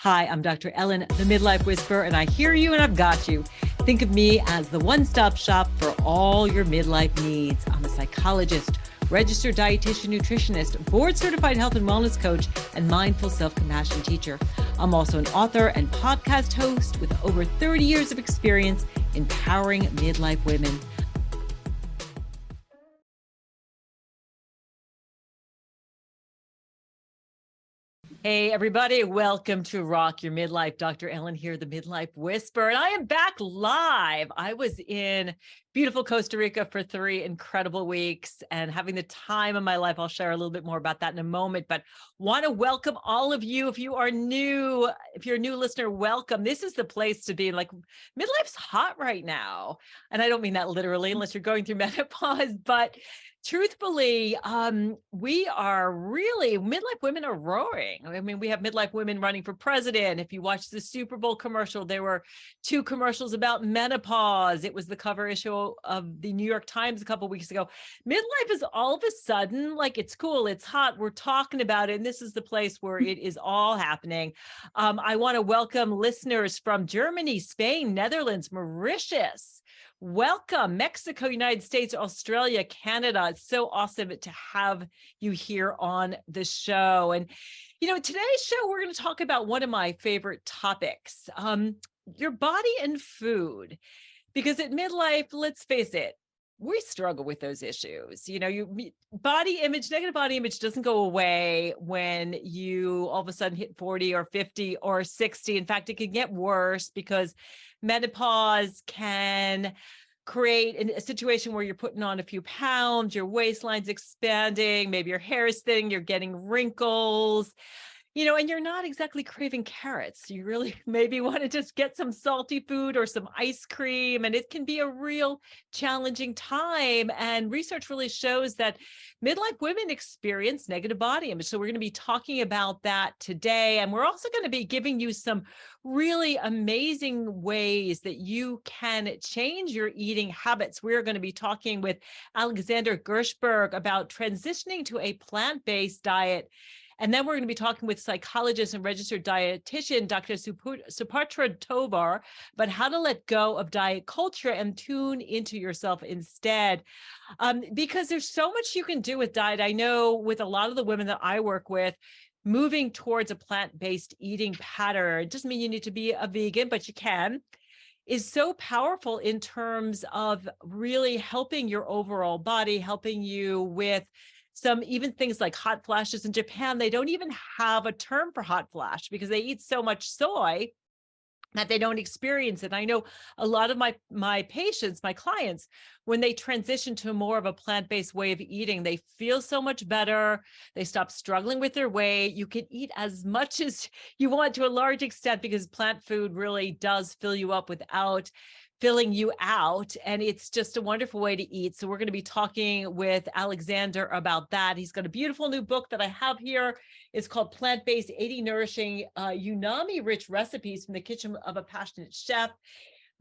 Hi, I'm Dr. Ellen, the Midlife Whisperer, and I hear you and I've got you. Think of me as the one-stop shop for all your midlife needs. I'm a psychologist, registered dietitian, nutritionist, board-certified health and wellness coach, and mindful self-compassion teacher. I'm also an author and podcast host with over 30 years of experience empowering midlife women. Hey, everybody. Welcome to Rock Your Midlife. Dr. Ellen here, the Midlife Whisperer, and I am back live. I was in beautiful Costa Rica for 3 incredible weeks and having the time of my life. I'll share a little bit more about that in a moment, but want to welcome all of you. If you're a new listener, welcome. This is the place to be. Like, midlife's hot right now. And I don't mean that literally, unless you're going through menopause, but truthfully, we are really, midlife women are roaring. I mean, we have midlife women running for president. If you watch the Super Bowl commercial, there were 2 commercials about menopause. It was the cover issue of the New York Times a couple of weeks ago. Midlife is all of a sudden, like, it's cool, it's hot, we're talking about it, and this is the place where it is all happening. I want to welcome listeners from Germany, Spain, Netherlands, Mauritius. Welcome, Mexico, United States, Australia, Canada. It's so awesome to have you here on the show. And, today's show, we're going to talk about one of my favorite topics, your body and food. Because at midlife, let's face it, we struggle with those issues. Body image, negative body image doesn't go away when you all of a sudden hit 40 or 50 or 60. In fact, it can get worse because menopause can create a situation where you're putting on a few pounds, your waistline's expanding, maybe your hair is thin, you're getting wrinkles. And you're not exactly craving carrots. You really maybe want to just get some salty food or some ice cream. And it can be a real challenging time. And research really shows that midlife women experience negative body image. So we're going to be talking about that today. And we're also going to be giving you some really amazing ways that you can change your eating habits. We're going to be talking with Alexander Gershberg about transitioning to a plant-based diet. And then we're going to be talking with psychologist and registered dietitian, Dr. Supartra Tovar, about how to let go of diet culture and tune into yourself instead. Because there's so much you can do with diet. I know with a lot of the women that I work with, moving towards a plant-based eating pattern, it doesn't mean you need to be a vegan, but you can, is so powerful in terms of really helping your overall body, helping you with some even things like hot flashes. In Japan, they don't even have a term for hot flash because they eat so much soy that they don't experience it. I know a lot of my patients, my clients, when they transition to more of a plant-based way of eating, they feel so much better. They stop struggling with their weight. You can eat as much as you want to a large extent because plant food really does fill you up without filling you out. And it's just a wonderful way to eat. So we're going to be talking with Alexander about that. He's got a beautiful new book that I have here. It's called Plant-Based 80 Nourishing Umami-Rich Recipes from the Kitchen of a Passionate Chef.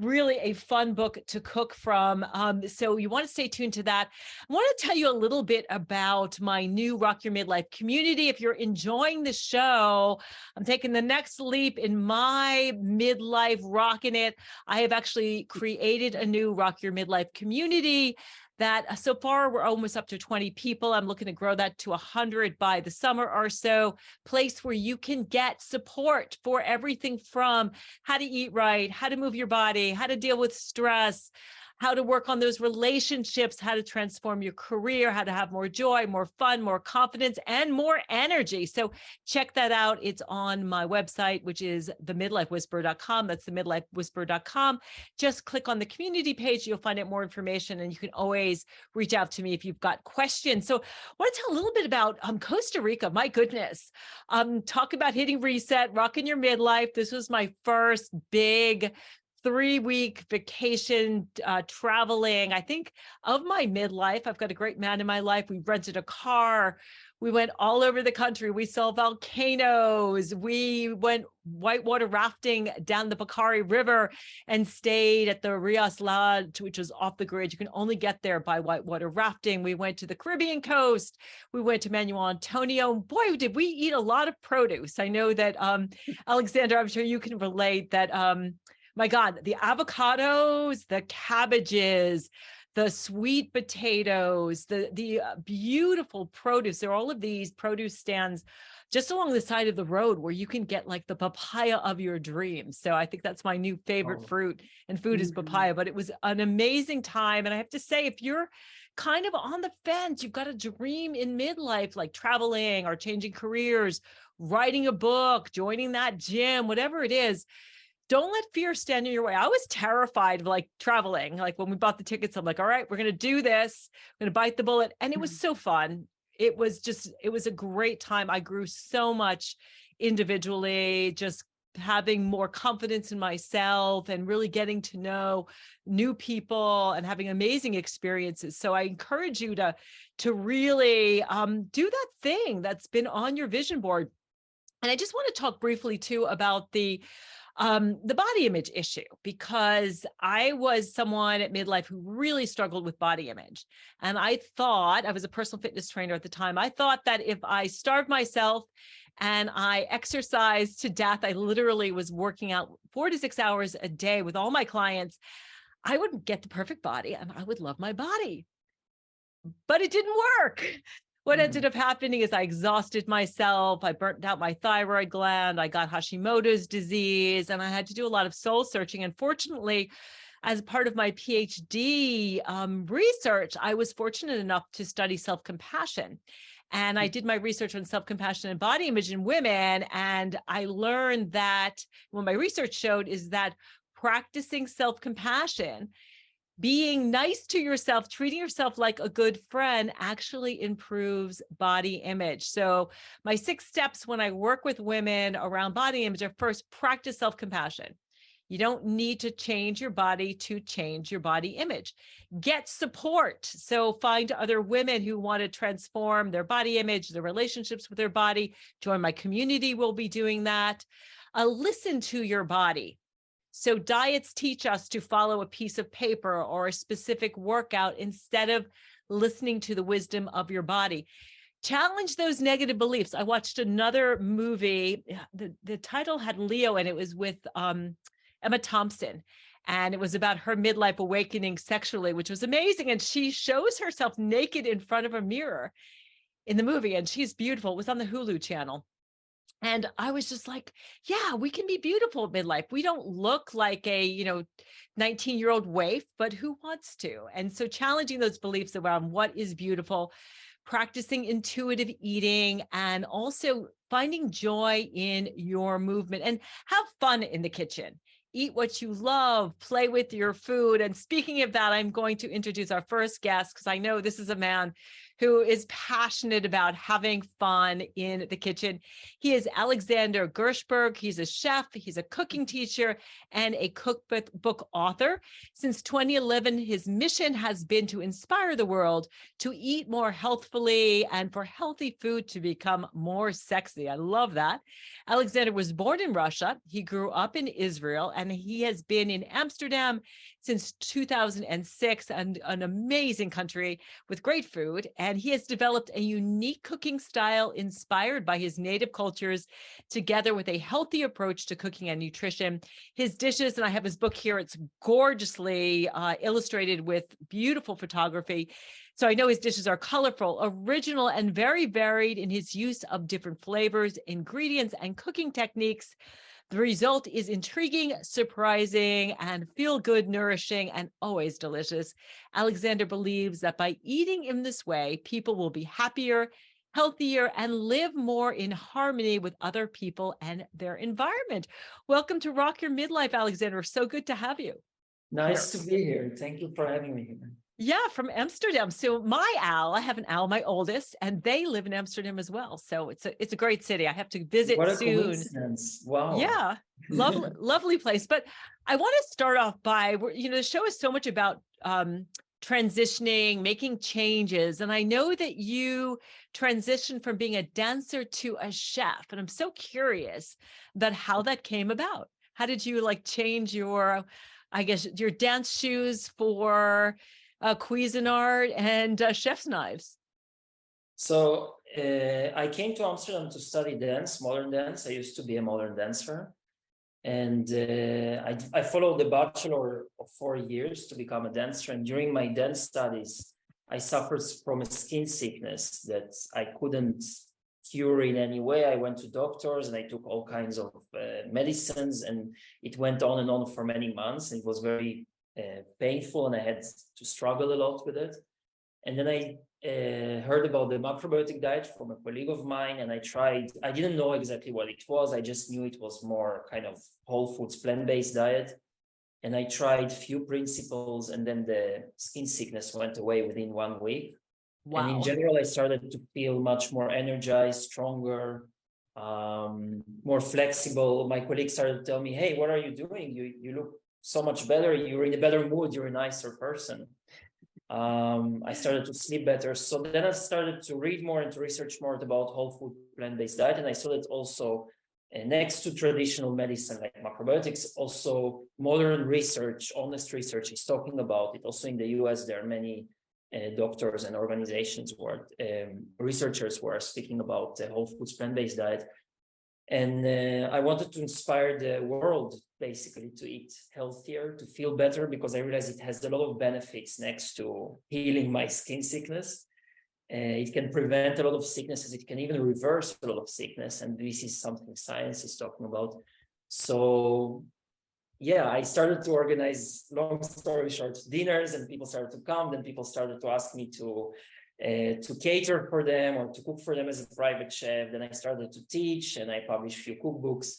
Really a fun book to cook from. So you want to stay tuned to that. I want to tell you a little bit about my new Rock Your Midlife community. If you're enjoying the show, I'm taking the next leap in my midlife, rocking it. I have actually created a new Rock Your Midlife community that so far we're almost up to 20 people. I'm looking to grow that to 100 by the summer or so. Place where you can get support for everything from how to eat right, how to move your body, how to deal with stress, how to work on those relationships, how to transform your career, how to have more joy, more fun, more confidence, and more energy. So check that out. It's on my website, which is themidlifewhisperer.com. That's themidlifewhisperer.com. Just click on the community page. You'll find out more information, and you can always reach out to me if you've got questions. So I want to tell a little bit about Costa Rica. My goodness. Talk about hitting reset, rocking your midlife. This was my first big 3-week vacation, traveling. I think of my midlife, I've got a great man in my life. We rented a car. We went all over the country. We saw volcanoes. We went whitewater rafting down the Pacari River and stayed at the Rios Lodge, which was off the grid. You can only get there by whitewater rafting. We went to the Caribbean coast. We went to Manuel Antonio. Boy, did we eat a lot of produce. I know that, Alexander, I'm sure you can relate that, my God, the avocados, the cabbages, the sweet potatoes, the beautiful produce. There are all of these produce stands just along the side of the road where you can get like the papaya of your dreams. So I think that's my new favorite fruit and food is papaya, but it was an amazing time. And I have to say, if you're kind of on the fence, you've got a dream in midlife, like traveling or changing careers, writing a book, joining that gym, whatever it is, don't let fear stand in your way. I was terrified of like traveling. Like when we bought the tickets, I'm like, all right, we're going to do this. I'm going to bite the bullet. And it was so fun. It was a great time. I grew so much individually, just having more confidence in myself and really getting to know new people and having amazing experiences. So I encourage you to really do that thing that's been on your vision board. And I just want to talk briefly too about the body image issue, because I was someone at midlife who really struggled with body image. And I was a personal fitness trainer at the time. I thought that if I starved myself and I exercised to death, I literally was working out 4 to 6 hours a day with all my clients, I would get the perfect body and I would love my body. But it didn't work. What ended up happening is I exhausted myself. I burnt out my thyroid gland. I got Hashimoto's disease, and I had to do a lot of soul searching. And fortunately, as part of my PhD research, I was fortunate enough to study self-compassion. And I did my research on self-compassion and body image in women. And I learned that what my research showed is that practicing self-compassion, being nice to yourself, treating yourself like a good friend actually improves body image. So my 6 steps when I work with women around body image are: first, practice self-compassion. You don't need to change your body to change your body image. Get support. So find other women who want to transform their body image, their relationships with their body. Join my community. We'll be doing that. Listen to your body. So diets teach us to follow a piece of paper or a specific workout instead of listening to the wisdom of your body. Challenge those negative beliefs. I watched another movie. The title had Leo, and it was with Emma Thompson. And it was about her midlife awakening sexually, which was amazing. And she shows herself naked in front of a mirror in the movie, and she's beautiful. It was on the Hulu channel. And I was just like, yeah, we can be beautiful at midlife. We don't look like a, 19-year-old waif, but who wants to? And so challenging those beliefs around what is beautiful, practicing intuitive eating, and also finding joy in your movement, and have fun in the kitchen. Eat what you love, play with your food. And speaking of that, I'm going to introduce our first guest, because I know this is a man who is passionate about having fun in the kitchen. He is Alexander Gershberg. He's a chef, he's a cooking teacher, and a cookbook author. Since 2011, his mission has been to inspire the world to eat more healthfully and for healthy food to become more sexy. I love that. Alexander was born in Russia. He grew up in Israel, and he has been in Amsterdam since 2006, and an amazing country with great food. And he has developed a unique cooking style inspired by his native cultures, together with a healthy approach to cooking and nutrition. His dishes, and I have his book here, it's gorgeously illustrated with beautiful photography. So I know his dishes are colorful, original, and very varied in his use of different flavors, ingredients, and cooking techniques. The result is intriguing, surprising, and feel-good, nourishing, and always delicious. Alexander believes that by eating in this way, people will be happier, healthier, and live more in harmony with other people and their environment. Welcome to Rock Your Midlife, Alexander. So good to have you. Nice to be here. Thank you for having me here. Yeah, from Amsterdam. So I have an Al, my oldest, and they live in Amsterdam as well. So it's a great city. I have to visit what a soon. Coincidence. Wow. Yeah, lovely place. But I want to start off by, the show is so much about transitioning, making changes. And I know that you transitioned from being a dancer to a chef. And I'm so curious about how that came about. How did you like change your, I guess, your dance shoes for Cuisinart and chef's knives? So I came to Amsterdam to study dance, modern dance. I used to be a modern dancer. And I followed the bachelor of 4 years to become a dancer. And during my dance studies, I suffered from a skin sickness that I couldn't cure in any way. I went to doctors and I took all kinds of medicines, and it went on and on for many months. It was very painful, and I had to struggle a lot with it. And then I heard about the macrobiotic diet from a colleague of mine, and I tried. I didn't know exactly what it was. I just knew it was more kind of whole foods, plant-based diet. And I tried few principles, and then the skin sickness went away within 1 week. Wow. And in general, I started to feel much more energized, stronger, more flexible. My colleagues started to tell me, "Hey, what are you doing? You look so much better. You're in a better mood. You're a nicer person." I started to sleep better. So then I started to read more and to research more about whole food plant-based diet. And I saw that also next to traditional medicine like macrobiotics, also modern research, honest research is talking about it. Also in the US, there are many doctors and organizations who are researchers who are speaking about the whole foods plant-based diet. And I wanted to inspire the world basically to eat healthier, to feel better, because I realized it has a lot of benefits next to healing my skin sickness. It can prevent a lot of sicknesses. It can even reverse a lot of sickness. And this is something science is talking about. So yeah, I started to organize, long story short, dinners, and people started to come. Then people started to ask me to cater for them or to cook for them as a private chef. Then I started to teach, and I published a few cookbooks.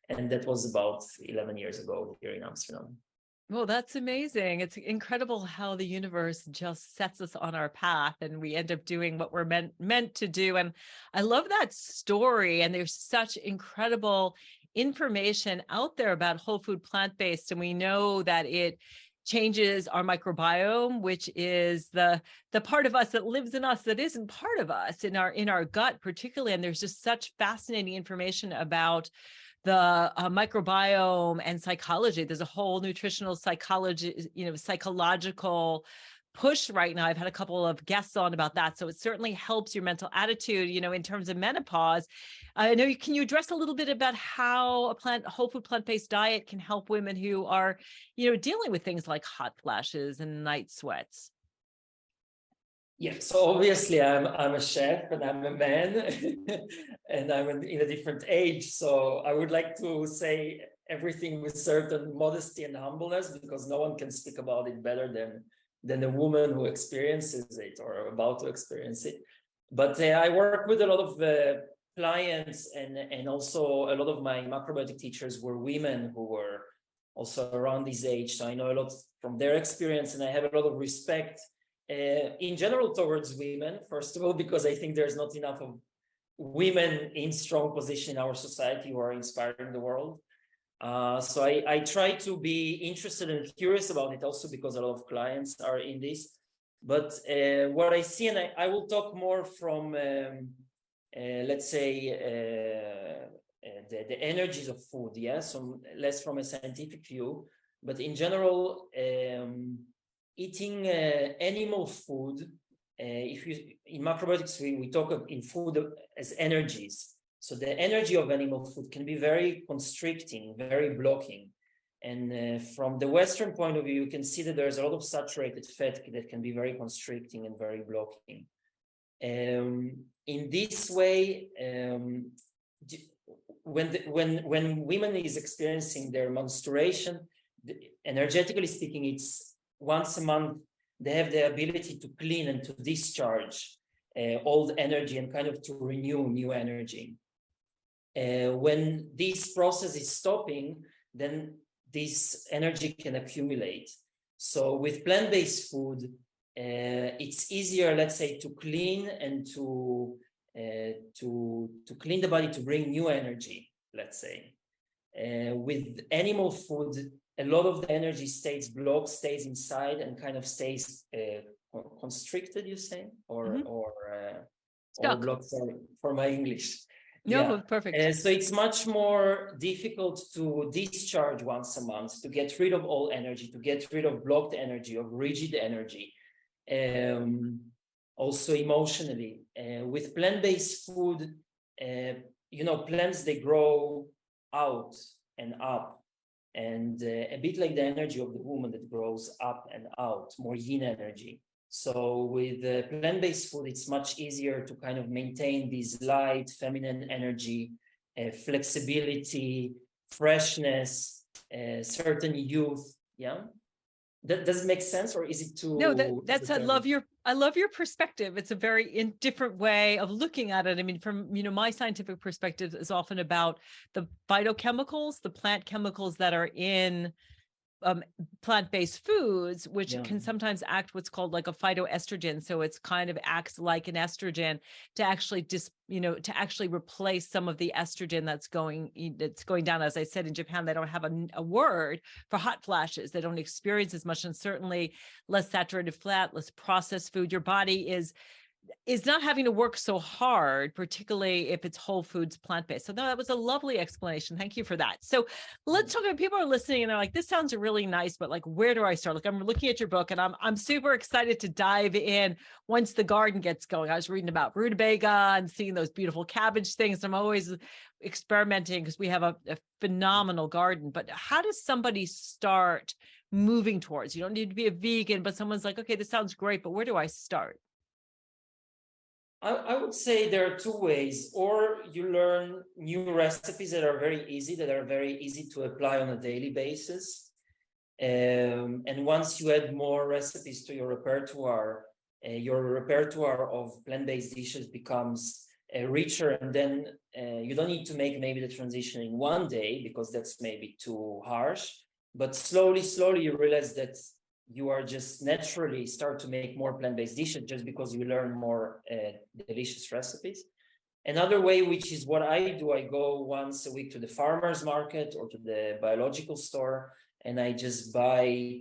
And that was about 11 years ago here in Amsterdam. Well, that's amazing. It's incredible how the universe just sets us on our path and we end up doing what we're meant to do. And I love that story. And there's such incredible information out there about whole food plant-based. And we know that it changes our microbiome, which is the part of us that lives in us that isn't part of us in our gut particularly. And there's just such fascinating information about the microbiome and psychology. There's a whole nutritional psychology, psychological push right now. I've had a couple of guests on about that. So it certainly helps your mental attitude, in terms of menopause. I know can you address a little bit about how a whole food plant-based diet can help women who are, dealing with things like hot flashes and night sweats? Yeah, so obviously I'm a chef and I'm a man and I'm in a different age. So I would like to say everything with certain modesty and humbleness, because no one can speak about it better than a woman who experiences it or about to experience it. But I work with a lot of clients, and also a lot of my macrobiotic teachers were women who were also around this age. So I know a lot from their experience, and I have a lot of respect in general towards women, first of all, because I think there's not enough of women in strong position in our society who are inspiring the world. So I try to be interested and curious about it also because a lot of clients are in this. But what I see, and I will talk more from, let's say, the energies of food, yeah? So less from a scientific view, but in general, eating animal food, in macrobiotics, we talk of in food as energies. So the energy of animal food can be very constricting, very blocking. And from the Western point of view, you can see that there's a lot of saturated fat that can be very constricting and very blocking. In this way, when women is experiencing their menstruation, energetically speaking, it's once a month, they have the ability to clean and to discharge old energy and kind of to renew new energy. When this process is stopping, then this energy can accumulate. So with plant-based food, it's easier, let's say, to clean and to clean the body, to bring new energy, let's say. With animal food, a lot of the energy stays blocked, stays inside, and kind of stays constricted, you say, Mhm. or Stuck. blocked for my English. No, Yeah. perfect. So it's much more difficult to discharge once a month, to get rid of all energy, to get rid of blocked energy, of rigid energy. Also emotionally. With plant-based food, plants, they grow out and up, and a bit like the energy of the woman that grows up and out, more yin energy. So with plant-based food, it's much easier to kind of maintain this light, feminine energy, flexibility, freshness, certain youth. Yeah. Does it make sense, or is it No, too that's esoteric? I love your perspective. It's a very different way of looking at it. I mean, from my scientific perspective is often about the phytochemicals, the plant chemicals that are in plant-based foods, which Yeah. can sometimes act what's called like a phytoestrogen. So it's kind of acts like an estrogen to actually to actually replace some of the estrogen that's going down. As I said, in Japan, they don't have a word for hot flashes. They don't experience as much, and certainly less saturated fat, less processed food. Your body is not having to work so hard, particularly if it's whole foods, plant-based. So that was a lovely explanation. Thank you for that. So let's talk about, people are listening and they're like, this sounds really nice, but like, where do I start? Like, I'm looking at your book and I'm super excited to dive in once the garden gets going. I was reading about rutabaga and seeing those beautiful cabbage things. I'm always experimenting because we have a phenomenal garden, but how does somebody start moving towards, you don't need to be a vegan, but someone's like, okay, this sounds great, but where do I start? I would say there are two ways. Or you learn new recipes that are very easy to apply on a daily basis. And once you add more recipes to your repertoire of plant-based dishes becomes richer. And then you don't need to make maybe the transition in one day, because that's maybe too harsh. But slowly you realize that you are just naturally start to make more plant-based dishes just because you learn more delicious recipes. Another way, which is what I do, I go once a week to the farmer's market or to the biological store, and I just buy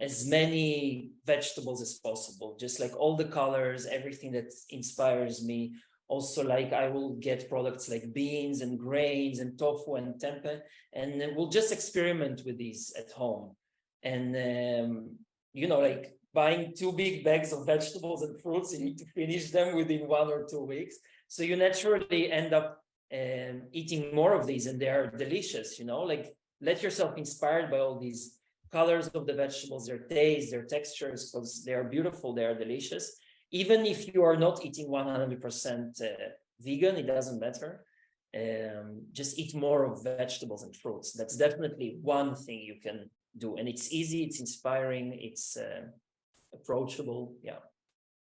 as many vegetables as possible, just like all the colors, everything that inspires me. Also, like, I will get products like beans and grains and tofu and tempeh, and then we'll just experiment with these at home. And like buying 2 big bags of vegetables and fruits, you need to finish them within 1 or 2 weeks. So you naturally end up eating more of these, and they are delicious. Like, let yourself inspired by all these colors of the vegetables, their taste, their textures, because they are beautiful, they are delicious. Even if you are not eating 100% vegan, it doesn't matter. Just eat more of vegetables and fruits. That's definitely one thing you can do, and it's easy, it's inspiring, it's approachable. Yeah.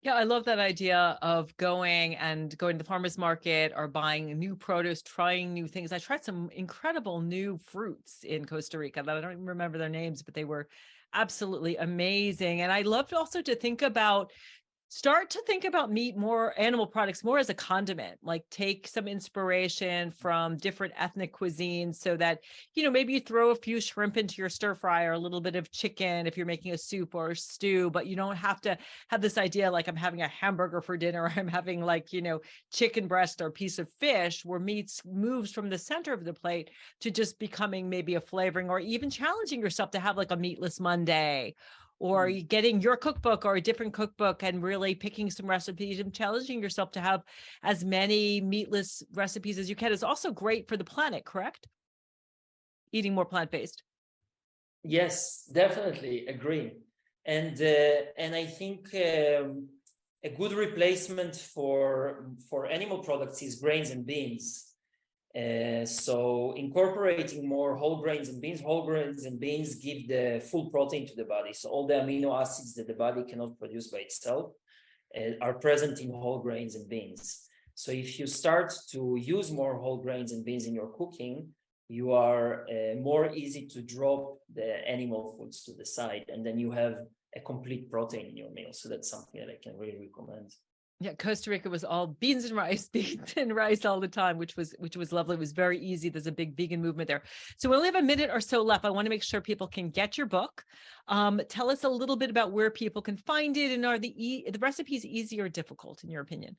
Yeah, I love that idea of going to the farmer's market or buying new produce, trying new things. I tried some incredible new fruits in Costa Rica that I don't even remember their names, but they were absolutely amazing. And I loved also to start to think about meat, more animal products, more as a condiment, like take some inspiration from different ethnic cuisines so that, maybe you throw a few shrimp into your stir fry or a little bit of chicken if you're making a soup or a stew, but you don't have to have this idea like I'm having a hamburger for dinner, or I'm having chicken breast or a piece of fish, where meat moves from the center of the plate to just becoming maybe a flavoring, or even challenging yourself to have like a meatless Monday, or getting your cookbook or a different cookbook and really picking some recipes and challenging yourself to have as many meatless recipes as you can is also great for the planet, correct? Eating more plant-based. Yes, definitely agree. And I think a good replacement for animal products is grains and beans. So incorporating more whole grains and beans give the full protein to the body. So all the amino acids that the body cannot produce by itself are present in whole grains and beans. So if you start to use more whole grains and beans in your cooking, you are more easy to drop the animal foods to the side, and then you have a complete protein in your meal. So that's something that I can really recommend. Yeah, Costa Rica was all beans and rice, beans and rice all the time, which was lovely. It was very easy. There's a big vegan movement there. So we only have a minute or so left. I want to make sure people can get your book. Tell us a little bit about where people can find it, and are the recipes easy or difficult in your opinion?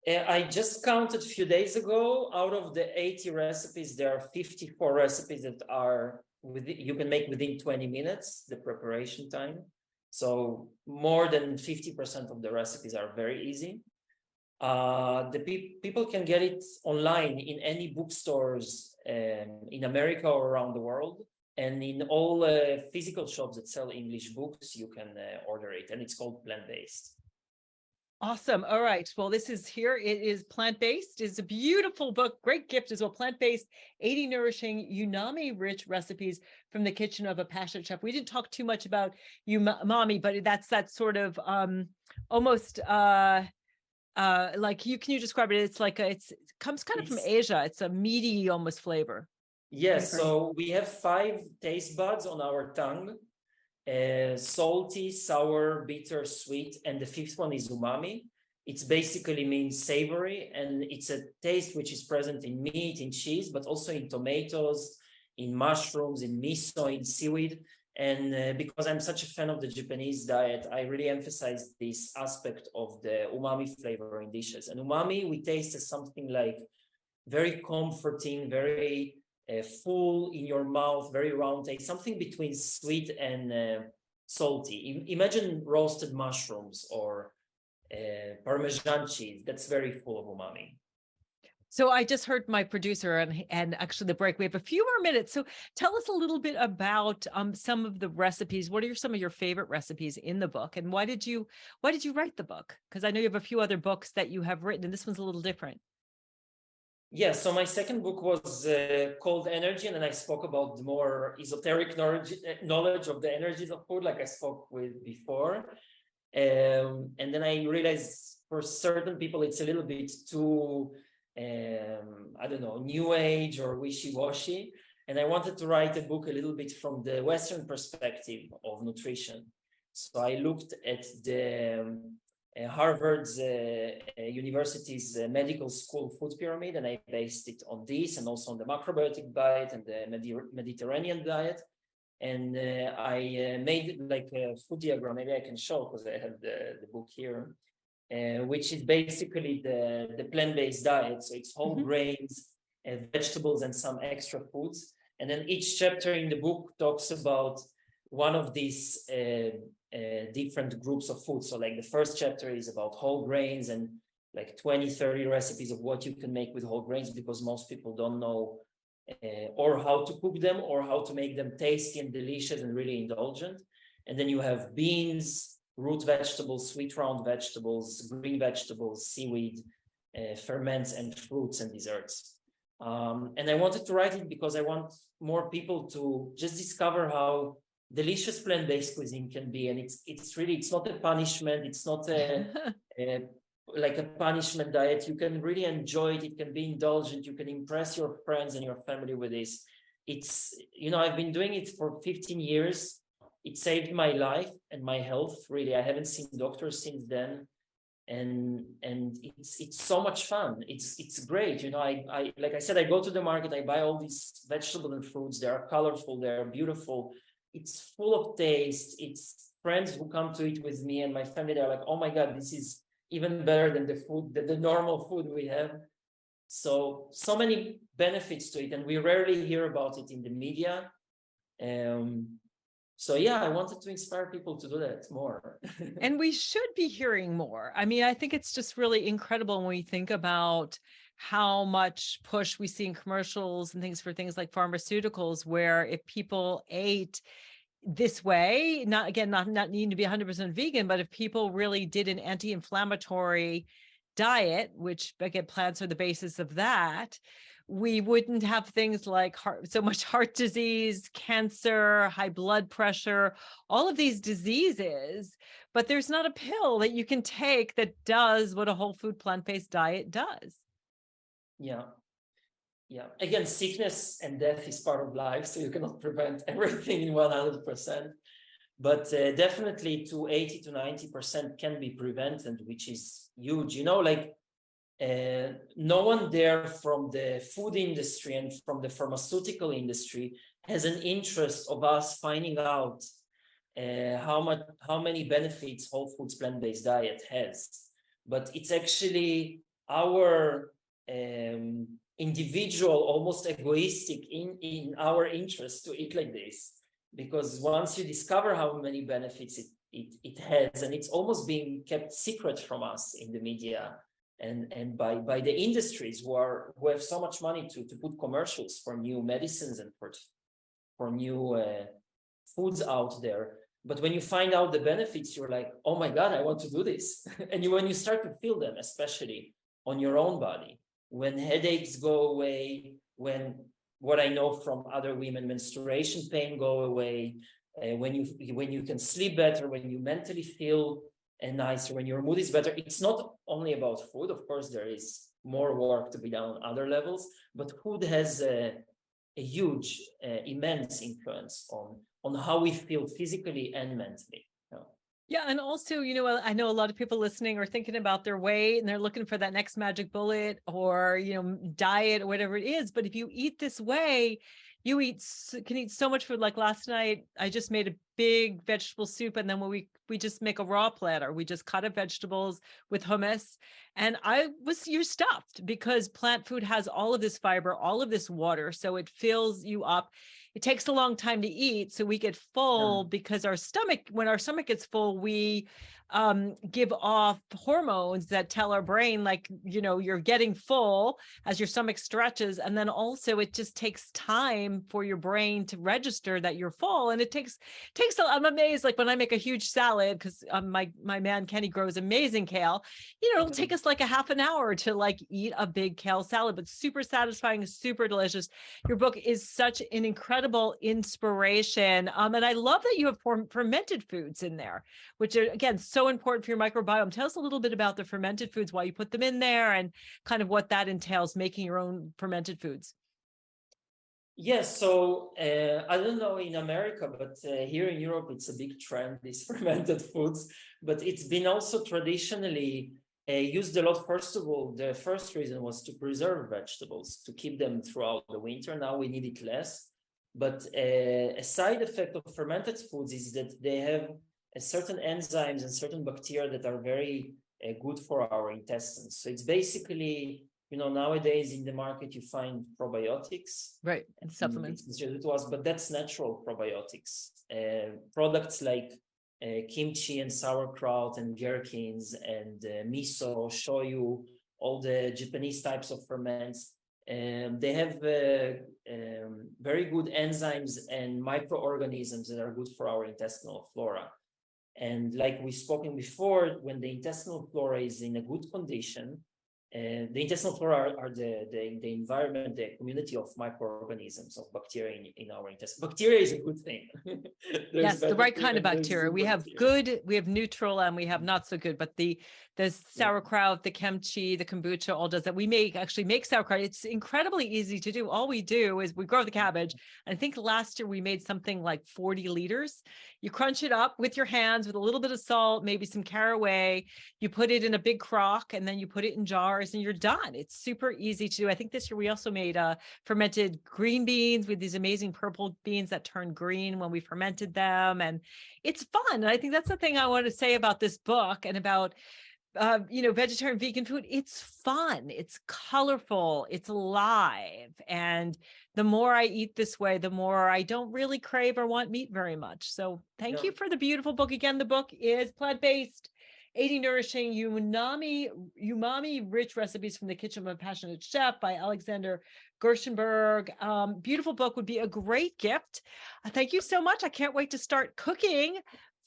I just counted a few days ago. Out of the 80 recipes, there are 54 recipes that are you can make within 20 minutes, the preparation time. So more than 50% of the recipes are very easy. People can get it online in any bookstores in America or around the world. And in all physical shops that sell English books, you can order it. And it's called Plant-Based. Awesome. All right. Well, this is here. It is plant-based. It's a beautiful book. Great gift as well. Plant-based, 80 nourishing, umami-rich recipes from the kitchen of a passionate chef. We didn't talk too much about umami, but that's that sort of almost like can you describe it? It's like it comes kind of from Asia. It's a meaty almost flavor. Yes. So we have 5 taste buds on our tongue. Salty, sour, bitter, sweet, and the 5th one is umami. It's basically means savory, and it's a taste which is present in meat, in cheese, but also in tomatoes, in mushrooms, in miso, in seaweed. And because I'm such a fan of the Japanese diet, I really emphasize this aspect of the umami flavor in dishes. And umami we taste as something like very comforting, very full in your mouth, very round taste, something between sweet and salty. Imagine roasted mushrooms or Parmesan cheese. That's very full of umami. So I just heard my producer and actually the break. We have a few more minutes. So tell us a little bit about some of the recipes. What are some of your favorite recipes in the book? And why did you write the book? Because I know you have a few other books that you have written, and this one's a little different. Yeah, so my second book was called Energy, and then I spoke about the more esoteric knowledge of the energies of food, like I spoke with before. And then I realized for certain people, it's a little bit too, I don't know, new age or wishy-washy. And I wanted to write a book a little bit from the Western perspective of nutrition. So I looked at the Harvard's university's medical school food pyramid, and I based it on this and also on the macrobiotic diet and the Mediterranean diet. And I made like a food diagram, maybe I can show because I have the book here, which is basically the plant-based diet. So it's whole grains, vegetables, and some extra foods. And then each chapter in the book talks about one of these different groups of food. So like the first chapter is about whole grains and like 20-30 recipes of what you can make with whole grains, because most people don't know or how to cook them or how to make them tasty and delicious and really indulgent. And then you have beans, root vegetables, sweet round vegetables, green vegetables, seaweed, ferments, and fruits and desserts. And I wanted to write it because I want more people to just discover how delicious plant-based cuisine can be. And it's not a punishment. It's not like a punishment diet. You can really enjoy it. It can be indulgent. You can impress your friends and your family with this. I've been doing it for 15 years. It saved my life and my health. Really, I haven't seen doctors since then. And it's so much fun. It's great. I like I said, I go to the market, I buy all these vegetables and fruits. They are colorful, they are beautiful. It's full of taste. It's friends who come to eat with me and my family. They're like, oh my God, this is even better than the normal food we have. So many benefits to it, and we rarely hear about it in the media. So yeah, I wanted to inspire people to do that more. And we should be hearing more. I mean, I think it's just really incredible when we think about how much push we see in commercials and things for things like pharmaceuticals, where if people ate this way, not needing to be 100% vegan, but if people really did an anti-inflammatory diet, which again, plants are the basis of that, we wouldn't have things like so much heart disease, cancer, high blood pressure, all of these diseases. But there's not a pill that you can take that does what a whole food plant-based diet does. Yeah. Again, sickness and death is part of life, so you cannot prevent everything in 100%. but definitely to 80 to 90% can be prevented, which is huge. You know, like no one there from the food industry and from the pharmaceutical industry has an interest of us finding out how many benefits whole foods plant-based diet has. But it's actually our individual, almost egoistic in our interest to eat like this, because once you discover how many benefits it has, and it's almost being kept secret from us in the media and by the industries who have so much money to put commercials for new medicines and for new foods out there. But when you find out the benefits, you're like, oh my God, I want to do this. And when you start to feel them, especially on your own body, when headaches go away, when what I know from other women, menstruation pain go away, when you can sleep better, when you mentally feel nicer, when your mood is better. It's not only about food. Of course, there is more work to be done on other levels, but food has a huge, immense influence on how we feel physically and mentally. Yeah. And also, I know a lot of people listening are thinking about their weight and they're looking for that next magic bullet or, diet or whatever it is. But if you eat this way, you can eat so much food. Like last night, I just made a big vegetable soup. And then when we just make a raw platter, we just cut up vegetables with hummus. And you're stuffed because plant food has all of this fiber, all of this water. So it fills you up. It takes a long time to eat. So we get full because when our stomach gets full, we give off hormones that tell our brain, like, you're getting full as your stomach stretches. And then also it just takes time for your brain to register that you're full. And it takes I'm amazed, like when I make a huge salad, because my man Kenny grows amazing kale, it'll take us like a half an hour to like eat a big kale salad, but super satisfying, super delicious. Your book is such an incredible inspiration. And I love that you have fermented foods in there, which are, again, so important for your microbiome. Tell us a little bit about the fermented foods, why you put them in there, and kind of what that entails, making your own fermented foods. Yes, so I don't know in America, but here in Europe, it's a big trend, these fermented foods. But it's been also traditionally used a lot. First of all, the first reason was to preserve vegetables, to keep them throughout the winter. Now we need it less. But a side effect of fermented foods is that they have certain enzymes and certain bacteria that are very good for our intestines. So it's basically, nowadays in the market, you find probiotics. Right, and supplements. It was, but that's natural probiotics. Products like kimchi and sauerkraut and gherkins and miso, shoyu, all the Japanese types of ferments. They have very good enzymes and microorganisms that are good for our intestinal flora. And like we've spoken before, when the intestinal flora is in a good condition, the intestinal flora are the environment, the community of microorganisms, of bacteria in our intestine. Bacteria is a good thing. Yes, the right kind of bacteria. We have neutral, and we have not so good, but the sauerkraut, the kimchi, the kombucha, all does that. We actually make sauerkraut. It's incredibly easy to do. All we do is we grow the cabbage. I think last year we made something like 40 liters. You crunch it up with your hands with a little bit of salt, maybe some caraway. You put it in a big crock and then you put it in jars and you're done. It's super easy to do. I think this year we also made fermented green beans with these amazing purple beans that turn green when we fermented them. And it's fun. And I think that's the thing I want to say about this book and about vegetarian, vegan food. It's fun. It's colorful. It's alive. And the more I eat this way, the more I don't really crave or want meat very much. So thank you for the beautiful book. Again, the book is Plant-Based, 80 Nourishing Umami-Rich Recipes from the Kitchen of a Passionate Chef by Alexander Gershberg. Beautiful book, would be a great gift. Thank you so much. I can't wait to start cooking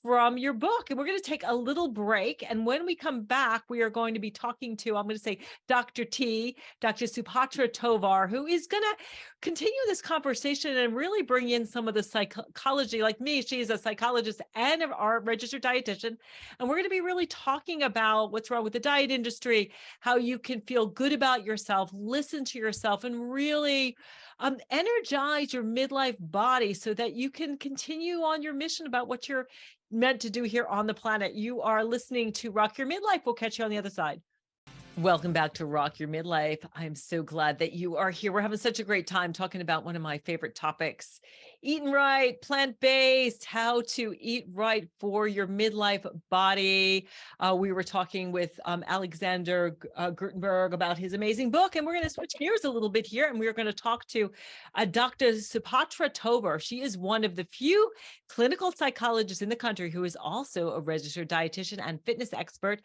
from your book. And we're going to take a little break. And when we come back, we are going to be talking to, I'm going to say, Dr. Supartra Tovar, who is going to continue this conversation and really bring in some of the psychology. Like me, she's a psychologist and our registered dietitian. And we're going to be really talking about what's wrong with the diet industry, how you can feel good about yourself, listen to yourself, and really energize your midlife body so that you can continue on your mission about what you're meant to do here on the planet. You are listening to Rock Your Midlife. We'll catch you on the other side. Welcome back to Rock Your Midlife. I'm so glad that you are here. We're having such a great time talking about one of my favorite topics, eating right, plant-based, how to eat right for your midlife body. We were talking with Alexander Gershberg about his amazing book, and we're going to switch gears a little bit here, and we're going to talk to Dr. Supartra Tovar. She is one of the few clinical psychologists in the country who is also a registered dietitian and fitness expert.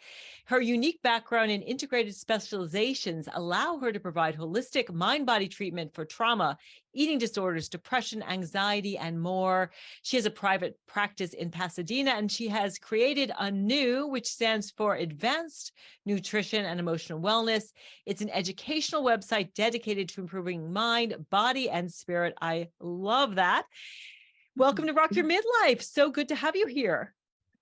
Her unique background in integrated specializations allow her to provide holistic mind-body treatment for trauma, eating disorders, depression, anxiety, and more. She has a private practice in Pasadena, and she has created ANEW, which stands for Advanced Nutrition and Emotional Wellness. It's an educational website dedicated to improving mind, body, and spirit. I love that. Welcome to Rock Your Midlife. So good to have you here.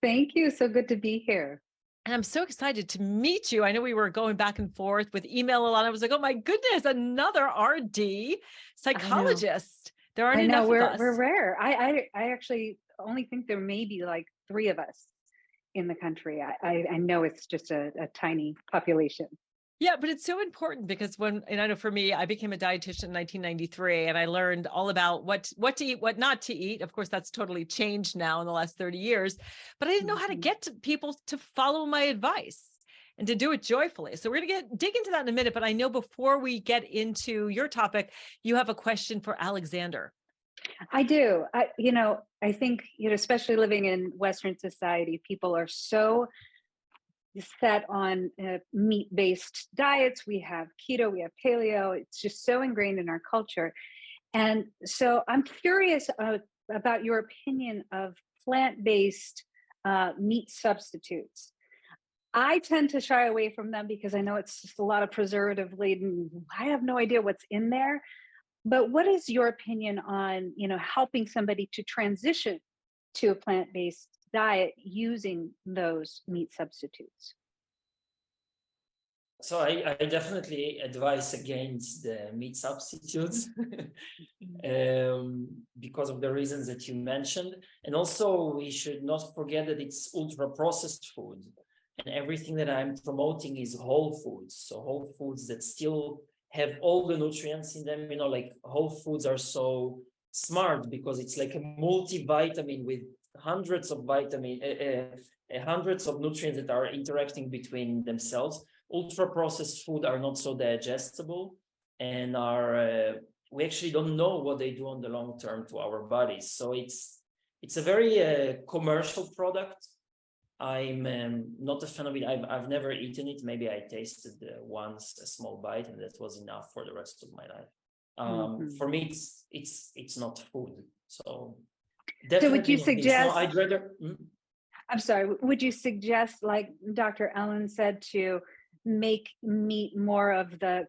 Thank you. So good to be here. And I'm so excited to meet you. I know we were going back and forth with email a lot. I was like, oh my goodness, another RD psychologist. There aren't enough of us. We're rare. I actually only think there may be like 3 of us in the country. I know it's just a tiny population. Yeah, but it's so important because and I know for me, I became a dietitian in 1993, and I learned all about what to eat, what not to eat. Of course, that's totally changed now in the last 30 years, but I didn't know how to get to people to follow my advice and to do it joyfully. So we're going to dig into that in a minute, but I know before we get into your topic, you have a question for Alexander. I do. I think, especially living in Western society, people are so set on meat-based diets. We have keto, we have paleo. It's just so ingrained in our culture. And so I'm curious about your opinion of plant-based meat substitutes. I tend to shy away from them because I know it's just a lot of preservative laden. I have no idea what's in there. But what is your opinion on, helping somebody to transition to a plant-based diet using those meat substitutes? So I definitely advise against the meat substitutes because of the reasons that you mentioned. And also we should not forget that it's ultra processed food, and everything that I'm promoting is whole foods. So whole foods that still have all the nutrients in them, like whole foods are so smart because it's like a multivitamin with hundreds of hundreds of nutrients that are interacting between themselves. Ultra processed food are not so digestible and we actually don't know what they do on the long term to our bodies. So it's a very commercial product. I'm not a fan of it. I've never eaten it. Maybe I tasted once a small bite, and that was enough for the rest of my life. For me, it's not food. So would you suggest? I'd rather. I'm sorry. Would you suggest, like Dr. Ellen said, to make meat more of the,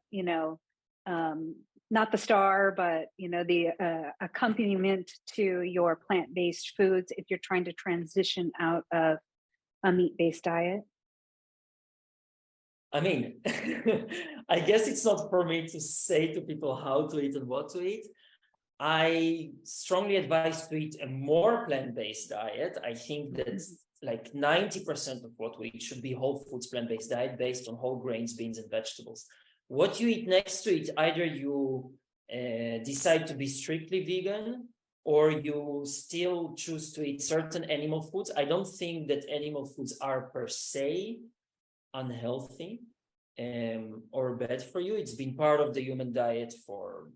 not the star, but the accompaniment to your plant-based foods if you're trying to transition out of a meat-based diet? I mean, I guess it's not for me to say to people how to eat and what to eat. I strongly advise to eat a more plant-based diet. I think that like 90% of what we eat should be whole foods, plant-based diet based on whole grains, beans, and vegetables. What you eat next to it, either you decide to be strictly vegan, or you still choose to eat certain animal foods. I don't think that animal foods are per se unhealthy or bad for you. It's been part of the human diet for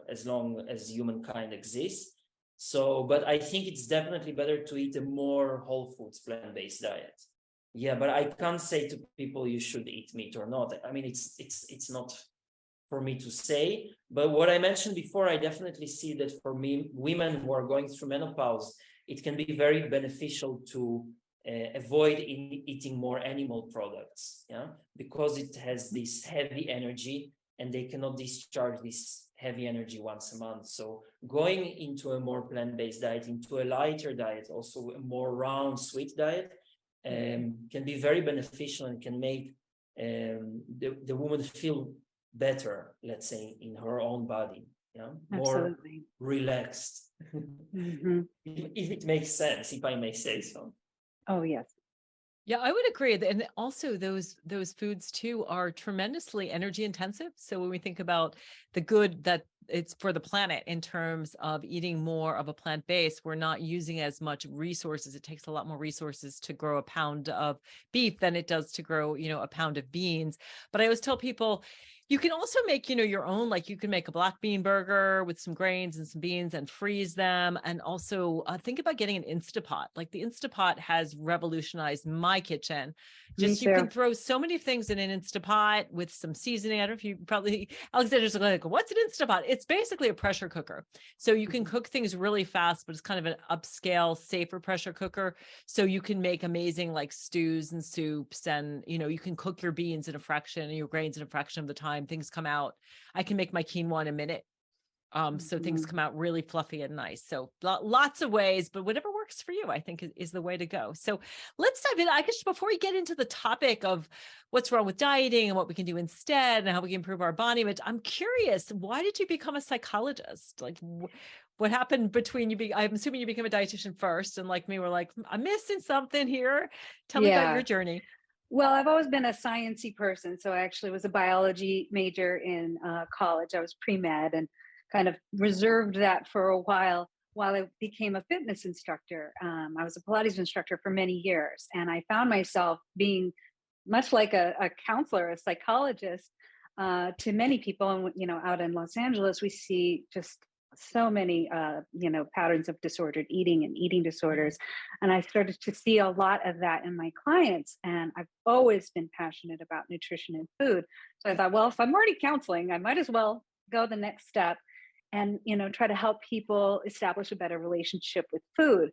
as long as humankind exists. So, but I think it's definitely better to eat a more whole foods, plant-based diet. Yeah, but I can't say to people you should eat meat or not. I mean, it's not for me to say. But what I mentioned before, I definitely see that for me, women who are going through menopause it can be very beneficial to avoid eating more animal products, yeah, because it has this heavy energy and they cannot discharge this heavy energy once a month. So going into a more plant-based diet, into a lighter diet, also a more round, sweet diet, can be very beneficial and can make the woman feel better, let's say, in her own body, yeah, more relaxed. If it makes sense, if I may say so. Oh, yes. Yeah, I would agree. And also those foods too are tremendously energy intensive. So when we think about the good that it's for the planet in terms of eating more of a plant base, we're not using as much resources. It takes a lot more resources to grow a pound of beef than it does to grow, a pound of beans. But I always tell people, you can also make, your own, like you can make a black bean burger with some grains and some beans and freeze them. And also think about getting an Instapot. Like the Instapot has revolutionized my kitchen. Just you can throw so many things in an Instapot with some seasoning. I don't know if you probably, Alexander's like, what's an Instapot? It's basically a pressure cooker. So you can cook things really fast, but it's kind of an upscale, safer pressure cooker. So you can make amazing like stews and soups, and you can cook your beans in a fraction and your grains in a fraction of the time. Things come out. I can make my quinoa in a minute. So things come out really fluffy and nice. So lots of ways, but whatever works for you, I think is the way to go. So let's dive in. I guess before we get into the topic of what's wrong with dieting and what we can do instead and how we can improve our body image, I'm curious, why did you become a psychologist? Like what happened between you? I'm assuming you became a dietitian first, and like me, we're like, I'm missing something here. Tell me about your journey. Well, I've always been a sciencey person. So I actually was a biology major in college. I was pre-med and kind of reserved that for a while I became a fitness instructor. I was a Pilates instructor for many years, and I found myself being much like a counselor, a psychologist to many people. And, out in Los Angeles, we see just so many, patterns of disordered eating and eating disorders. And I started to see a lot of that in my clients. And I've always been passionate about nutrition and food. So I thought, well, if I'm already counseling, I might as well go the next step and, try to help people establish a better relationship with food.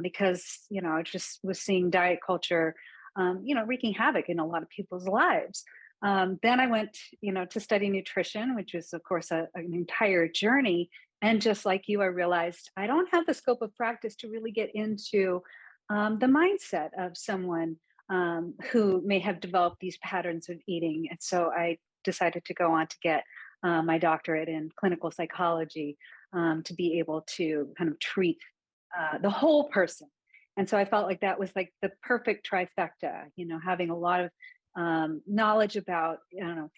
Because, I just was seeing diet culture, wreaking havoc in a lot of people's lives. Then I went, to study nutrition, which was, of course, an entire journey. And just like you, I realized I don't have the scope of practice to really get into the mindset of someone who may have developed these patterns of eating. And so I decided to go on to get my doctorate in clinical psychology to be able to kind of treat the whole person. And so I felt like that was like the perfect trifecta, having a lot of knowledge about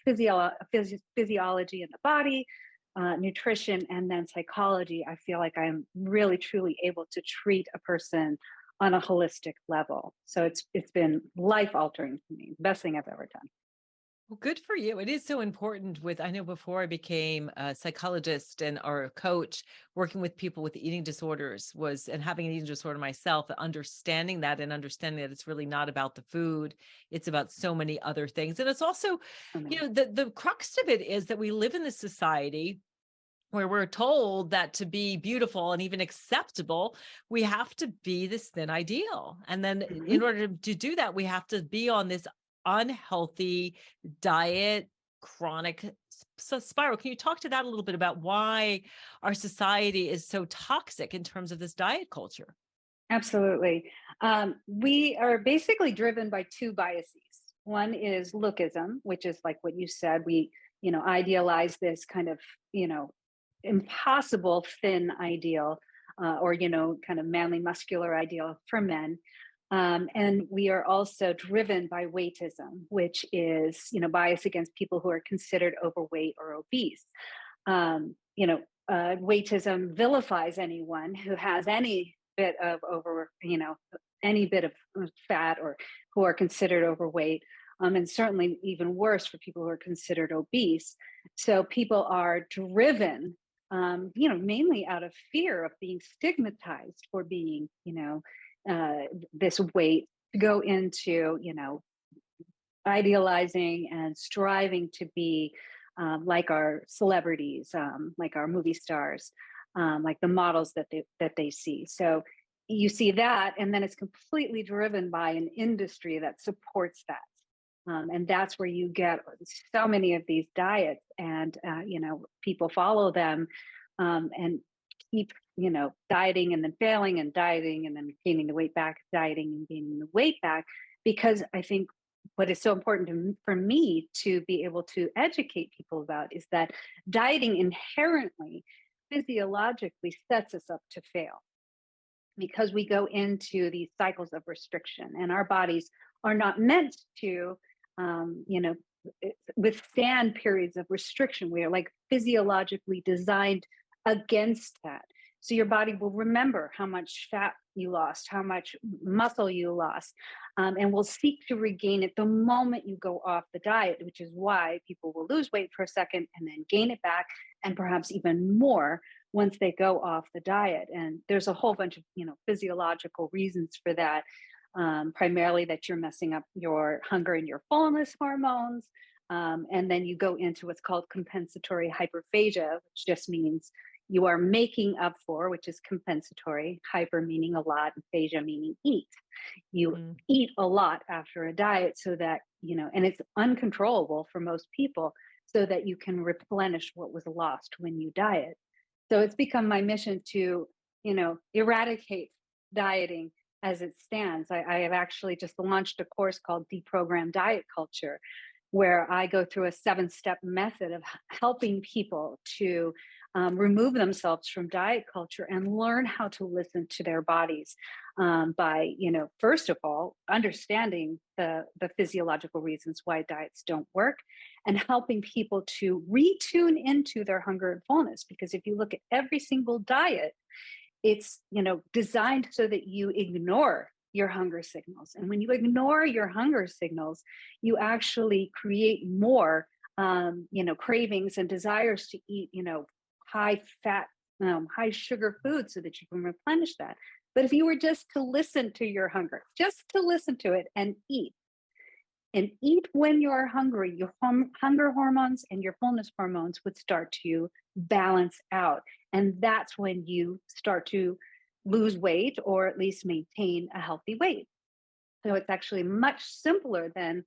physiology in the body, nutrition, and then psychology. I feel like I'm really truly able to treat a person on a holistic level. So it's been life altering for me. The best thing I've ever done. Well, good for you. It is so important I know before I became a psychologist or a coach, working with people with eating disorders and having an eating disorder myself, understanding that it's really not about the food. It's about so many other things. And it's also, the crux of it is that we live in this society where we're told that to be beautiful and even acceptable, we have to be this thin ideal. And then in order to do that, we have to be on this unhealthy diet, chronic spiral. Can you talk to that a little bit about why our society is so toxic in terms of this diet culture? Absolutely. We are basically driven by two biases. One is lookism, which is like what you said. We, idealize this kind of, impossible thin ideal or, kind of manly muscular ideal for men. And we are also driven by weightism, which is, bias against people who are considered overweight or obese. Weightism vilifies anyone who has any bit of any bit of fat or who are considered overweight. And certainly even worse for people who are considered obese. So people are driven, mainly out of fear of being stigmatized for being, this weight, to go into, idealizing and striving to be like our celebrities, like our movie stars, like the models that they see. So you see that, and then it's completely driven by an industry that supports that. And that's where you get so many of these diets, and people follow them, and keep dieting and then failing, and dieting and then gaining the weight back, dieting and gaining the weight back. Because I think what is so important for me to be able to educate people about is that dieting inherently, physiologically, sets us up to fail, because we go into these cycles of restriction, and our bodies are not meant to withstand periods of restriction. We are like physiologically designed against that. So your body will remember how much fat you lost, how much muscle you lost, and will seek to regain it the moment you go off the diet, which is why people will lose weight for a second and then gain it back, and perhaps even more once they go off the diet. And there's a whole bunch of physiological reasons for that. Primarily that you're messing up your hunger and your fullness hormones. And then you go into what's called compensatory hyperphagia, which just means you are making up for, which is compensatory, hyper meaning a lot, and phagia meaning eat. You eat a lot after a diet so that, and it's uncontrollable for most people, so that you can replenish what was lost when you diet. So it's become my mission to, eradicate dieting as it stands. I have actually just launched a course called Deprogram Diet Culture, where I go through a 7-step method of helping people to remove themselves from diet culture and learn how to listen to their bodies, by, first of all, understanding the physiological reasons why diets don't work, and helping people to retune into their hunger and fullness. Because if you look at every single diet, it's designed so that you ignore your hunger signals. And when you ignore your hunger signals, you actually create more cravings and desires to eat high fat, high sugar foods, so that you can replenish that. But if you were just to listen to your hunger, just to listen to it and eat when you're hungry, your hunger hormones and your fullness hormones would start to balance out. And that's when you start to lose weight, or at least maintain a healthy weight. So it's actually much simpler than,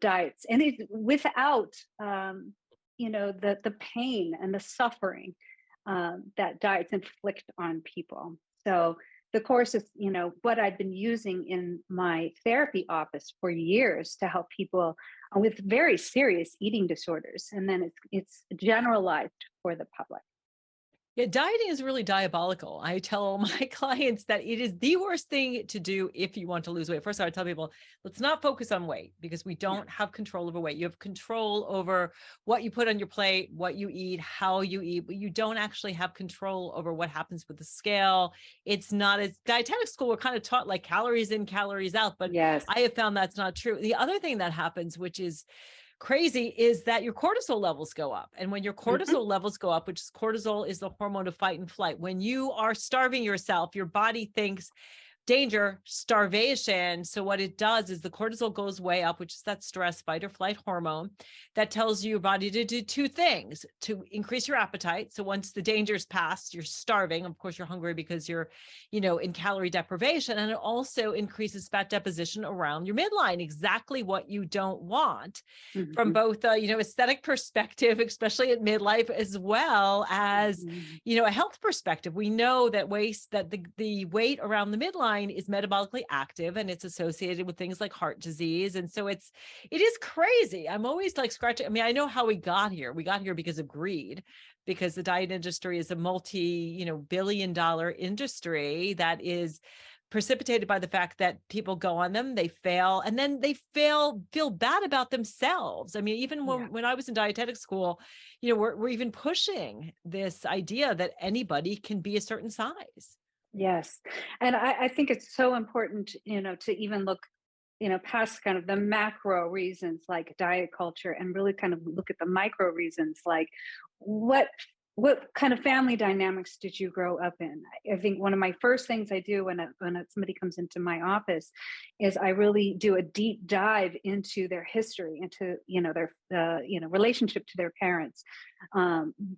diets, and it's without, the pain and the suffering that diets inflict on people. So the course is, what I've been using in my therapy office for years to help people with very serious eating disorders. And then it's generalized for the public. Yeah, dieting is really diabolical. I tell all my clients that it is the worst thing to do if you want to lose weight. First of all, I tell people, let's not focus on weight, because we don't have control over weight. You have control over what you put on your plate, what you eat, how you eat, but you don't actually have control over what happens with the scale. It's not, as dietetic school, we're kind of taught like calories in, calories out, but Yes. I have found that's not true. The other thing that happens, which is crazy, is that your cortisol levels go up. And when your cortisol levels go up, which is cortisol is the hormone of fight and flight, when you are starving yourself, your body thinks danger, starvation. So what it does is the cortisol goes way up, which is that stress, fight or flight hormone that tells your body to do two things: to increase your appetite. So once the danger is past, you're starving. Of course, you're hungry because you're, in calorie deprivation. And it also increases fat deposition around your midline, exactly what you don't want from both a, aesthetic perspective, especially at midlife, as well as, a health perspective. We know that the weight around the midline is metabolically active, and it's associated with things like heart disease. And so it is crazy. I'm always like scratching. I mean, I know how we got here. We got here because of greed, because the diet industry is a multi-billion-dollar industry that is precipitated by the fact that people go on them, they fail, and then they feel bad about themselves. I mean, even when I was in dietetic school, we're even pushing this idea that anybody can be a certain size. Yes. And I think it's so important, to even look, past kind of the macro reasons like diet culture, and really kind of look at the micro reasons, like what kind of family dynamics did you grow up in? I think one of my first things I do when somebody comes into my office is I really do a deep dive into their history, into, their, relationship to their parents.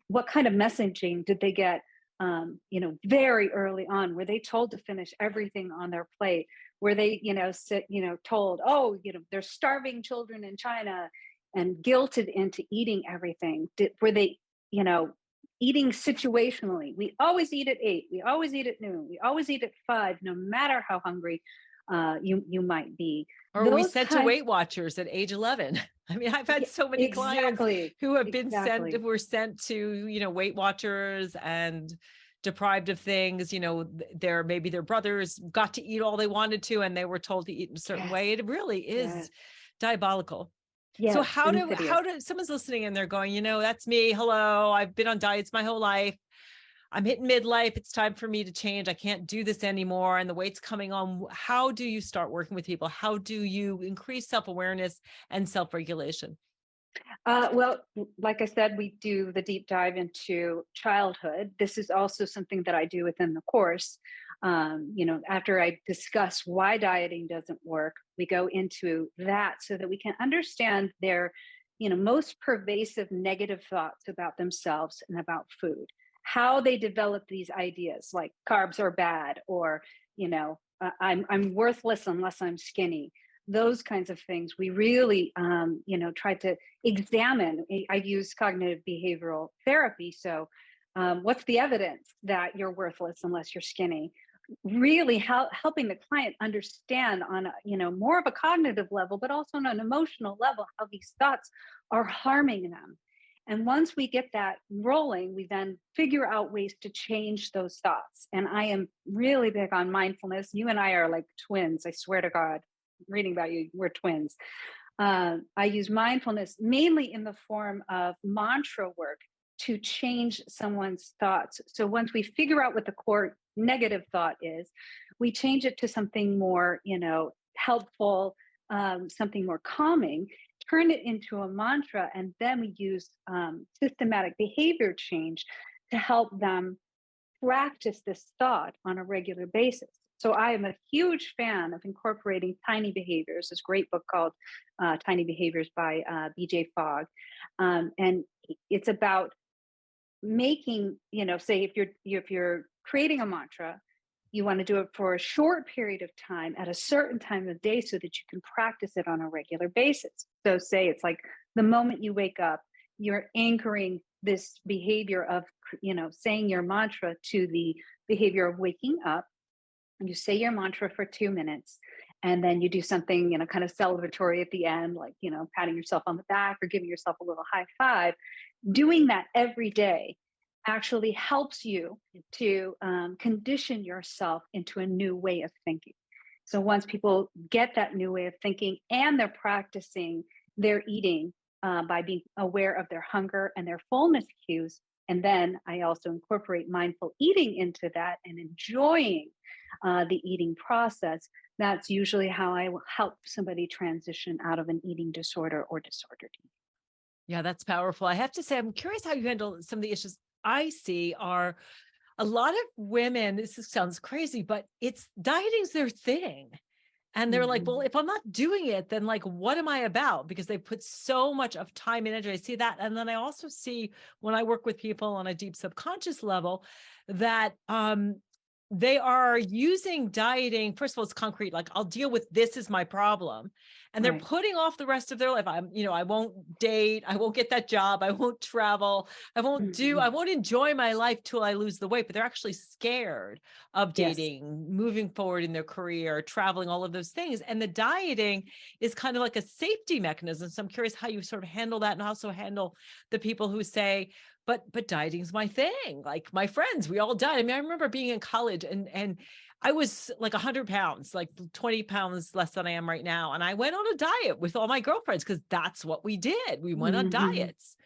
What kind of messaging did they get very early on? Were they told to finish everything on their plate? Were they, told, oh, there's starving children in China and guilted into eating everything? Were they, eating situationally? We always eat at 8. We always eat at noon. We always eat at 5, no matter how hungry you might be. Or we sent to Weight Watchers at age 11. I mean, I've had so many clients who have been were sent to, Weight Watchers and deprived of things. Maybe their brothers got to eat all they wanted to, and they were told to eat in a certain way. It really is diabolical. Yes, so how do someone's listening and they're going, that's me. Hello, I've been on diets my whole life. I'm hitting midlife. It's time for me to change. I can't do this anymore. And the weight's coming on. How do you start working with people? How do you increase self-awareness and self-regulation? Well, like I said, we do the deep dive into childhood. This is also something that I do within the course. After I discuss why dieting doesn't work, we go into that so that we can understand their, most pervasive negative thoughts about themselves and about food, how they develop these ideas like carbs are bad, or, I'm worthless unless I'm skinny. Those kinds of things we really, try to examine. I use cognitive behavioral therapy. So what's the evidence that you're worthless unless you're skinny? Really helping the client understand on more of a cognitive level, but also on an emotional level, how these thoughts are harming them. And once we get that rolling, we then figure out ways to change those thoughts. And I am really big on mindfulness. You and I are like twins. I swear to God, reading about you, we're twins. I use mindfulness mainly in the form of mantra work to change someone's thoughts. So once we figure out what the core negative thought is, we change it to something more, helpful, something more calming, turn it into a mantra, and then we use systematic behavior change to help them practice this thought on a regular basis. So I am a huge fan of incorporating tiny behaviors. This great book called Tiny Behaviors by BJ Fogg. And it's about making, say if you're creating a mantra, you want to do it for a short period of time at a certain time of day so that you can practice it on a regular basis. So say it's like the moment you wake up, you're anchoring this behavior of, saying your mantra to the behavior of waking up. And you say your mantra for 2 minutes, and then you do something, kind of celebratory at the end, like, patting yourself on the back or giving yourself a little high five. Doing that every day actually helps you to condition yourself into a new way of thinking. So once people get that new way of thinking and they're practicing their eating by being aware of their hunger and their fullness cues, and then I also incorporate mindful eating into that and enjoying the eating process, that's usually how I will help somebody transition out of an eating disorder or disordered eating. Yeah, that's powerful. I have to say, I'm curious how you handle some of the issues I see are a lot of women. This sounds crazy, but dieting's their thing. And they're like, well, if I'm not doing it, then like, what am I about? Because they put so much of time and energy. I see that. And then I also see when I work with people on a deep subconscious level that they are using dieting. First of all, it's concrete. Like, I'll deal with this is my problem. And they're putting off the rest of their life. I won't date. I won't get that job. I won't travel. I won't enjoy my life till I lose the weight, but they're actually scared of dating, moving forward in their career, traveling, all of those things. And the dieting is kind of like a safety mechanism. So I'm curious how you sort of handle that, and also handle the people who say, but dieting's my thing. Like my friends, we all diet. I mean, I remember being in college and I was like 100 pounds, like 20 pounds less than I am right now. And I went on a diet with all my girlfriends because that's what we did. We went on diets.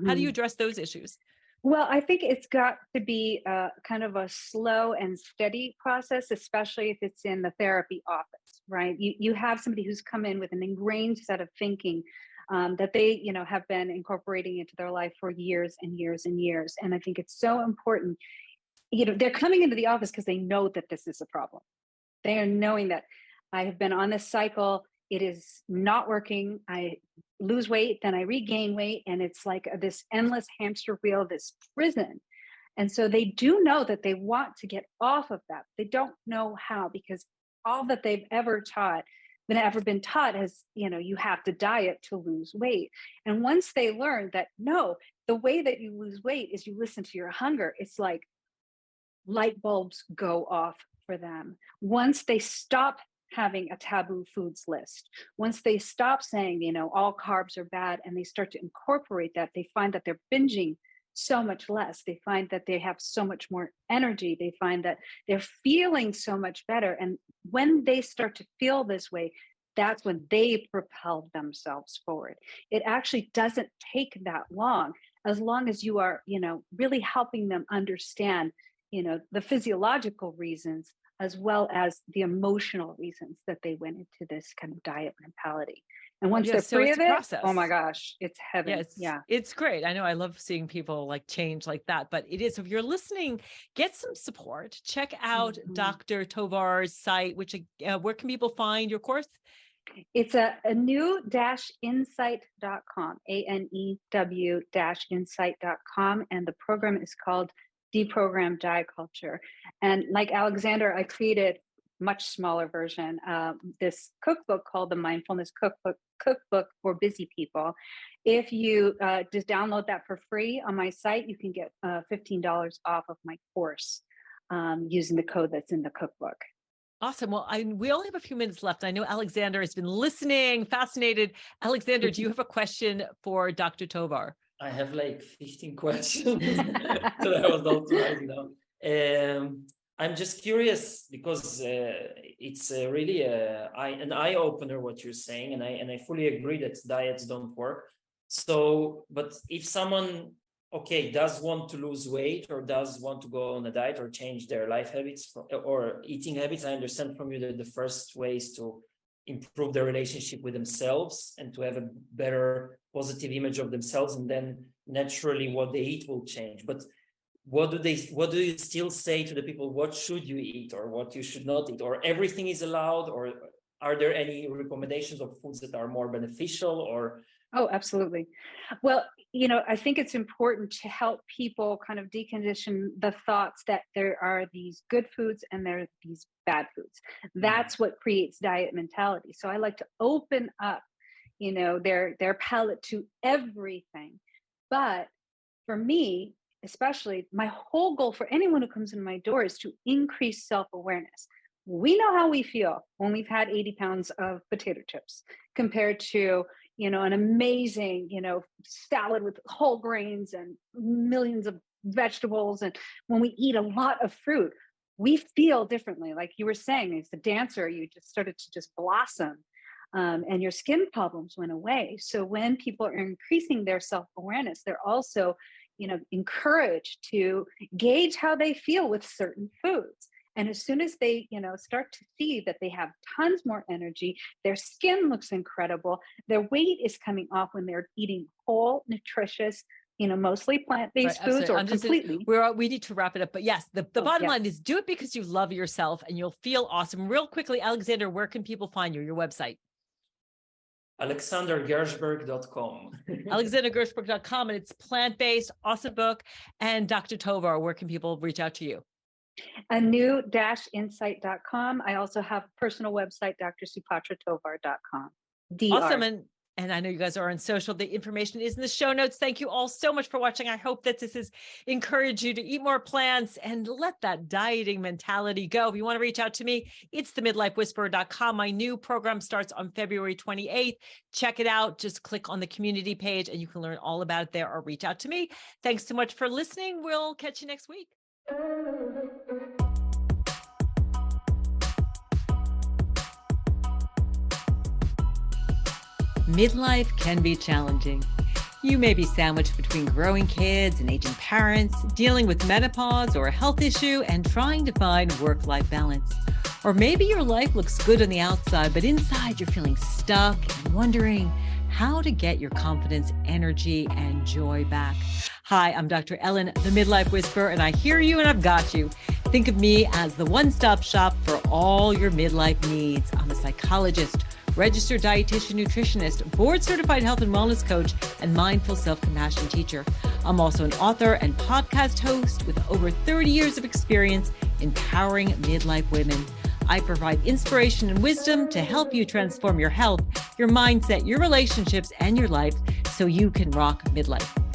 How do you address those issues? Well, I think it's got to be kind of a slow and steady process, especially if it's in the therapy office, right? You have somebody who's come in with an ingrained set of thinking that they, have been incorporating into their life for years and years and years. And I think it's so important. They're coming into the office because they know that this is a problem. They are knowing that I have been on this cycle. It is not working. I lose weight, then I regain weight. And it's like this endless hamster wheel, this prison. And so they do know that they want to get off of that. They don't know how, because all that they've ever been taught is, you have to diet to lose weight. And once they learn that, no, the way that you lose weight is you listen to your hunger, it's like light bulbs go off for them. Once they stop having a taboo foods list, once they stop saying, all carbs are bad, and they start to incorporate that, they find that they're binging so much less. They find that they have so much more energy. They find that they're feeling so much better. And when they start to feel this way, that's when they propel themselves forward. It actually doesn't take that long, as long as you are, really helping them understand, the physiological reasons as well as the emotional reasons that they went into this kind of diet mentality. And once they're free of it, process. oh my gosh, it's heaven. It's great. I know, I love seeing people like change like that, but it is, so if you're listening, get some support. Check out Dr. Tovar's site, which where can people find your course? It's a new-insight.com, ANEW-insight.com. And the program is called Deprogram Diet Culture. And like Alexander, I created much smaller version, this cookbook called the Mindfulness Cookbook for Busy People. If you just download that for free on my site, you can get $15 off of my course using the code that's in the cookbook. Awesome. Well, we only have a few minutes left. I know Alexander has been listening, fascinated. Alexander, do you have a question for Dr. Tovar? I have like 15 questions that I was not writing down. I'm just curious because it's really an eye-opener what you're saying, and I fully agree that diets don't work. So, but if someone does want to lose weight or does want to go on a diet or change their life habits or eating habits, I understand from you that the first way is to improve their relationship with themselves and to have a better positive image of themselves, and then naturally what they eat will change. But what do you still say to the people? What should you eat or what you should not eat, or everything is allowed, or are there any recommendations of foods that are more beneficial? Or Oh, absolutely. Well, I think it's important to help people kind of decondition the thoughts that there are these good foods and there are these bad foods. That's what creates diet mentality. So I like to open up, their palate to everything. But for me, especially, my whole goal for anyone who comes in my door is to increase self-awareness. We know how we feel when we've had 80 pounds of potato chips compared to, an amazing, salad with whole grains and millions of vegetables. And when we eat a lot of fruit, we feel differently. Like you were saying, as a dancer, you just started to just blossom and your skin problems went away. So when people are increasing their self-awareness, they're also, encouraged to gauge how they feel with certain foods. And as soon as they, start to see that they have tons more energy, their skin looks incredible, their weight is coming off when they're eating whole, nutritious, mostly plant-based foods, or completely. We need to wrap it up. But yes, the bottom line is do it because you love yourself and you'll feel awesome. Real quickly, Alexander, where can people find you, your website? AlexanderGershberg.com. AlexanderGershberg.com, and it's plant-based, awesome book. And Dr. Tovar, where can people reach out to you? A new-insight.com. I also have a personal website, drsupatratovar.com. Awesome. And I know you guys are on social. The information is in the show notes. Thank you all so much for watching. I hope that this has encouraged you to eat more plants and let that dieting mentality go. If you want to reach out to me, it's themidlifewhisperer.com. My new program starts on February 28th. Check it out. Just click on the community page and you can learn all about it there, or reach out to me. Thanks so much for listening. We'll catch you next week. Midlife can be challenging. You may be sandwiched between growing kids and aging parents, dealing with menopause or a health issue, and trying to find work-life balance. Or maybe your life looks good on the outside, but inside you're feeling stuck and wondering how to get your confidence, energy, and joy back. Hi, I'm Dr. Ellen, the Midlife Whisperer, and I hear you and I've got you. Think of me as the one-stop shop for all your midlife needs. I'm a psychologist, registered dietitian, nutritionist, board-certified health and wellness coach, and mindful self-compassion teacher. I'm also an author and podcast host with over 30 years of experience empowering midlife women. I provide inspiration and wisdom to help you transform your health, your mindset, your relationships, and your life so you can rock midlife.